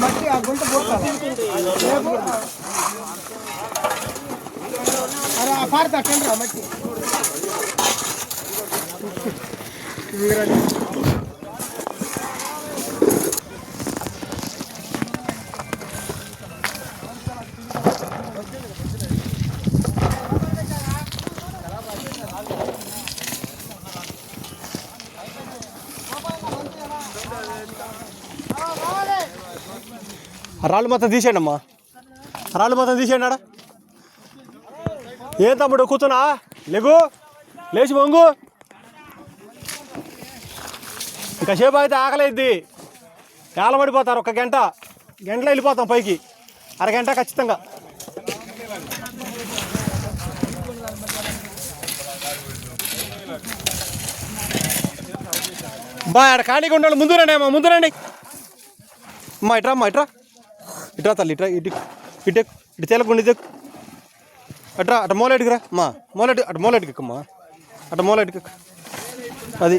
మట్టి ఆ గుంట పోతారు పారుతా కండి మట్టి రాళ్ళు మొత్తం తీసేయండి అమ్మా, రాళ్ళు మొత్తం తీసేయండి ఆడ. ఏం తమ్ముడు కూర్చున్నా, లేగు లేచి వంగు. ఇంకా సేపు అయితే ఆకలేద్ది, ఏలబడిపోతారు. ఒక గంటలో వెళ్ళిపోతాం పైకి, అరగంట ఖచ్చితంగా. బా ఆడ ఖాళీగా ఉండాలి. ముందు రండి అమ్మా, ముందు రండి అమ్మా. ఇట్రా అమ్మా, ఇట్రా ఇట్రా తల్లి, ఇట్రా ఇటు ఇటు ఇటు తేలకుండా ఇది అట్రా. అటు మూలెట్టుకు రా అమ్మా, అటు మూలెట్టుకు అమ్మా, అటు మూలెట్టుకు. అది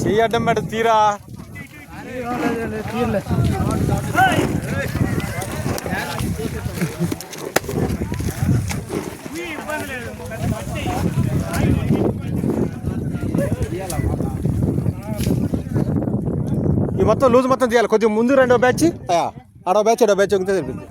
చెయ్యి అడ్డం పెట్ట తీరా. ఈ మొత్తం లూజ్ మొత్తం చేయాలి. కొద్దిగా ముందు రెండో బ్యాచ్, ఆడో బ్యాచ్ ఏడో బ్యాచ్ ఉంటే సరిపోతుంది.